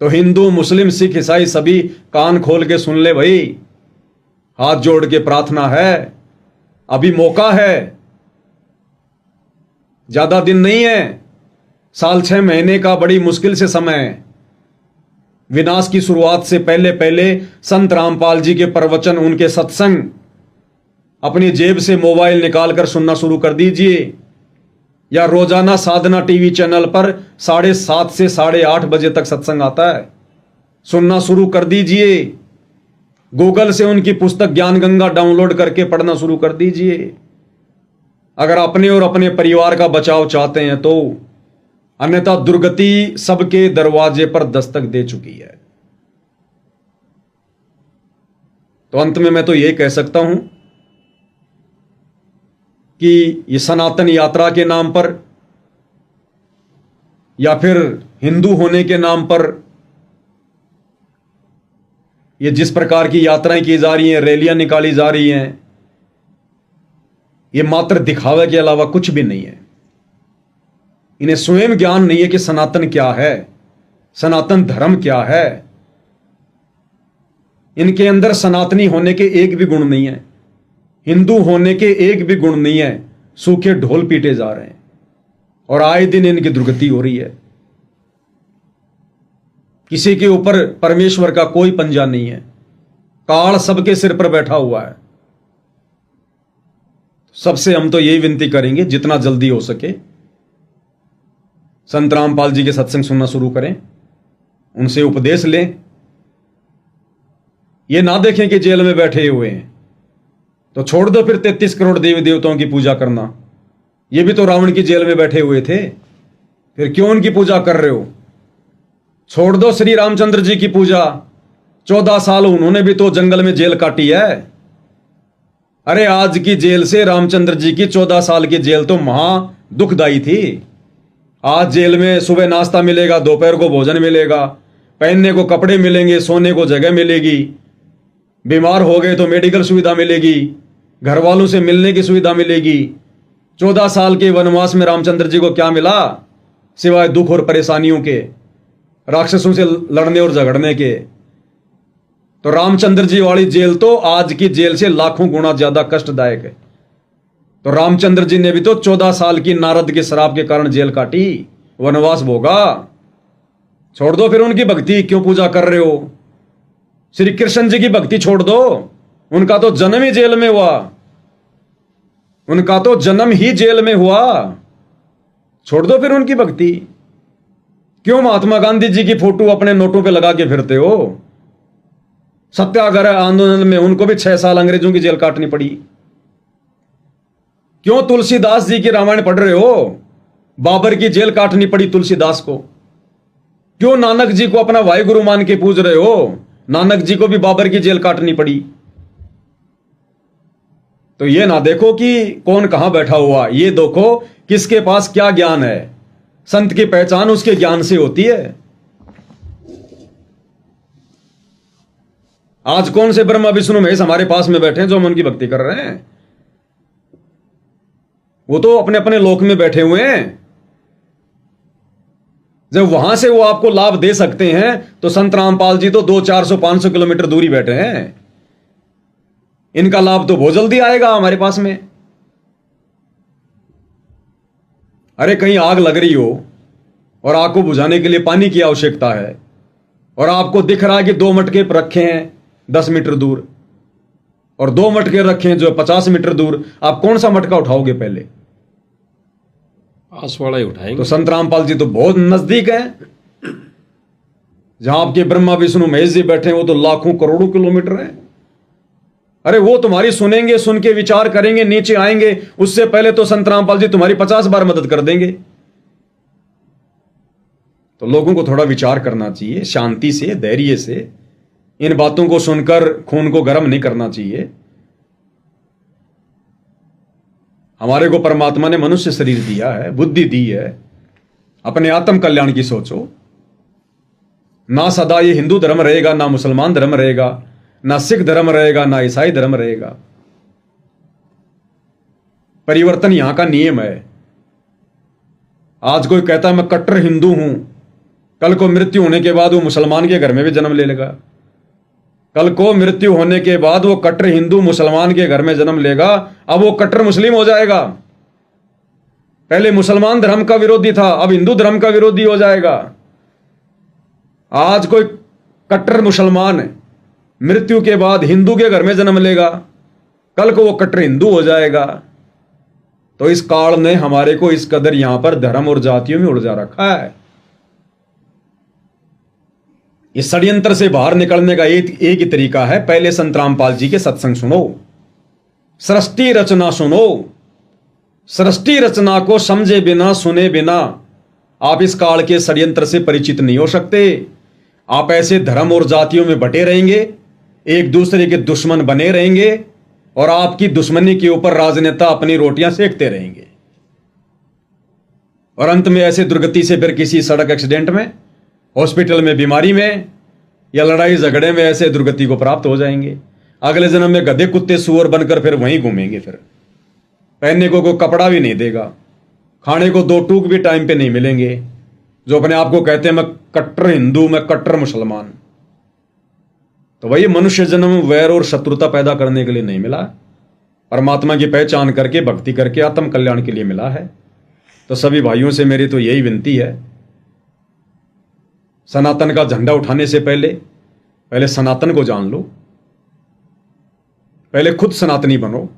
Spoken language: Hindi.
तो हिंदू, मुस्लिम, सिख, ईसाई सभी कान खोल के सुन ले भाई, हाथ जोड़ के प्रार्थना है, अभी मौका है, ज्यादा दिन नहीं है, साल 6 महीने का बड़ी मुश्किल से समय है। विनाश की शुरुआत से पहले पहले संत रामपाल जी के प्रवचन, उनके सत्संग अपनी जेब से मोबाइल निकालकर सुनना शुरू कर दीजिए, या रोजाना साधना टीवी चैनल पर 7:30 से 8:30 बजे तक सत्संग आता है, सुनना शुरू कर दीजिए। गूगल से उनकी पुस्तक ज्ञान गंगा डाउनलोड करके पढ़ना शुरू कर दीजिए। अगर अपने और अपने परिवार का बचाव चाहते हैं तो, अन्यथा दुर्गति सबके दरवाजे पर दस्तक दे चुकी है। तो अंत में मैं तो यह कह सकता हूं कि ये सनातन यात्रा के नाम पर या फिर हिंदू होने के नाम पर ये जिस प्रकार की यात्राएं की जा रही हैं, रैलियां निकाली जा रही हैं, ये मात्र दिखावे के अलावा कुछ भी नहीं है। इन्हें स्वयं ज्ञान नहीं है कि सनातन क्या है, सनातन धर्म क्या है। इनके अंदर सनातनी होने के एक भी गुण नहीं है, हिंदू होने के एक भी गुण नहीं है। सूखे ढोल पीटे जा रहे हैं और आए दिन इनकी दुर्गति हो रही है। किसी के ऊपर परमेश्वर का कोई पंजा नहीं है, काल सबके सिर पर बैठा हुआ है। सबसे हम तो यही विनती करेंगे, जितना जल्दी हो सके संत रामपाल जी के सत्संग सुनना शुरू करें, उनसे उपदेश लें। ये ना देखें कि जेल में बैठे हुए हैं तो छोड़ दो फिर 33 करोड़ देवी देवताओं की पूजा करना। ये भी तो रावण की जेल में बैठे हुए थे, फिर क्यों उनकी पूजा कर रहे हो? छोड़ दो श्री रामचंद्र जी की पूजा, 14 साल उन्होंने भी तो जंगल में जेल काटी है। अरे आज की जेल से रामचंद्र जी की 14 साल की जेल तो महा दुखदाई थी। आज जेल में सुबह नाश्ता मिलेगा, दोपहर को भोजन मिलेगा, पहनने को कपड़े मिलेंगे, सोने को जगह मिलेगी, बीमार हो गए तो मेडिकल सुविधा मिलेगी, घर वालों से मिलने की सुविधा मिलेगी। 14 साल के वनवास में रामचंद्र जी को क्या मिला सिवाय दुख और परेशानियों के, राक्षसों से लड़ने और झगड़ने के। तो रामचंद्र जी वाली जेल तो आज की जेल से लाखों गुना ज्यादा कष्टदायक है। तो रामचंद्र जी ने भी तो 14 साल की नारद के श्राप के कारण जेल काटी, वनवास भोगा। छोड़ दो फिर उनकी भक्ति, क्यों पूजा कर रहे हो? श्री कृष्ण जी की भक्ति छोड़ दो, उनका तो जन्म ही जेल में हुआ, उनका तो जन्म ही जेल में हुआ। छोड़ दो फिर उनकी भक्ति। क्यों महात्मा गांधी जी की फोटो अपने नोटों पे लगा के फिरते हो? सत्याग्रह आंदोलन में उनको भी 6 साल अंग्रेजों की जेल काटनी पड़ी। क्यों तुलसीदास जी की रामायण पढ़ रहे हो? बाबर की जेल काटनी पड़ी तुलसीदास को। क्यों नानक जी को अपना वाहिगुरु मान के पूज रहे हो? नानक जी को भी बाबर की जेल काटनी पड़ी। तो ये ना देखो कि कौन कहां बैठा हुआ, ये देखो किसके पास क्या ज्ञान है। संत की पहचान उसके ज्ञान से होती है। आज कौन से ब्रह्मा विष्णु महेश हमारे पास में बैठे हैं जो हम उनकी भक्ति कर रहे हैं? वो तो अपने अपने लोक में बैठे हुए हैं। जब वहां से वो आपको लाभ दे सकते हैं तो संत रामपाल जी तो 200-400-500 किलोमीटर दूरी बैठे हैं। इनका लाभ तो बहुत जल्दी आएगा हमारे पास में। अरे कहीं आग लग रही हो और आग को बुझाने के लिए पानी की आवश्यकता है, और आपको दिख रहा है कि 2 मटके रखे हैं 10 मीटर दूर और 2 मटके रखे हैं जो 50 मीटर दूर, आप कौन सा मटका उठाओगे? पहले पास वाला ही उठाएंगे। तो संत रामपाल जी तो बहुत नजदीक है। जहां आपके ब्रह्मा विष्णु महेश जी बैठे हैं वो तो लाखों करोड़ों किलोमीटर है। अरे वो तुम्हारी सुनेंगे, सुन के विचार करेंगे, नीचे आएंगे, उससे पहले तो संत रामपाल जी तुम्हारी 50 बार मदद कर देंगे। तो लोगों को थोड़ा विचार करना चाहिए, शांति से, धैर्य से। इन बातों को सुनकर खून को गर्म नहीं करना चाहिए। हमारे को परमात्मा ने मनुष्य शरीर दिया है, बुद्धि दी है, अपने आत्म कल्याण की सोचो। ना सदा ये हिंदू धर्म रहेगा, ना मुसलमान धर्म रहेगा, ना सिख धर्म रहेगा, ना ईसाई धर्म रहेगा। परिवर्तन यहां का नियम है। आज कोई कहता है मैं कट्टर हिंदू हूं, कल को मृत्यु होने के बाद वो मुसलमान के घर में भी जन्म ले लेगा। कल को मृत्यु होने के बाद वो कट्टर हिंदू मुसलमान के घर में जन्म लेगा, अब वो कट्टर मुस्लिम हो जाएगा। पहले मुसलमान धर्म का विरोधी था, अब हिंदू धर्म का विरोधी हो जाएगा। आज कोई कट्टर मुसलमान मृत्यु के बाद हिंदू के घर में जन्म लेगा, कल को वो कट्टर हिंदू हो जाएगा। तो इस काल ने हमारे को इस कदर यहां पर धर्म और जातियों में उलझा रखा है। इस षड्यंत्र से बाहर निकलने का एक ही तरीका है, पहले संत रामपाल जी के सत्संग सुनो, सृष्टि रचना सुनो। सृष्टि रचना को समझे बिना, सुने बिना आप इस काल के षड्यंत्र से परिचित नहीं हो सकते। आप ऐसे धर्म और जातियों में बटे रहेंगे, एक दूसरे के दुश्मन बने रहेंगे और आपकी दुश्मनी के ऊपर राजनेता अपनी रोटियां सेकते रहेंगे और अंत में ऐसे दुर्गति से फिर किसी सड़क एक्सीडेंट में, हॉस्पिटल में, बीमारी में या लड़ाई झगड़े में ऐसे दुर्गति को प्राप्त हो जाएंगे। अगले जन्म में गधे कुत्ते सुअर बनकर फिर वहीं घूमेंगे। फिर पहनने को कोई कपड़ा भी नहीं देगा, खाने को 2 टूक भी टाइम पे नहीं मिलेंगे। जो अपने आप को कहते हैं मैं कट्टर हिंदू, मैं कट्टर मुसलमान, तो वही मनुष्य जन्म वैर और शत्रुता पैदा करने के लिए नहीं मिला, परमात्मा की पहचान करके भक्ति करके आत्म कल्याण के लिए मिला है। तो सभी भाइयों से मेरी तो यही विनती है, सनातन का झंडा उठाने से पहले सनातन को जान लो, पहले खुद सनातनी बनो।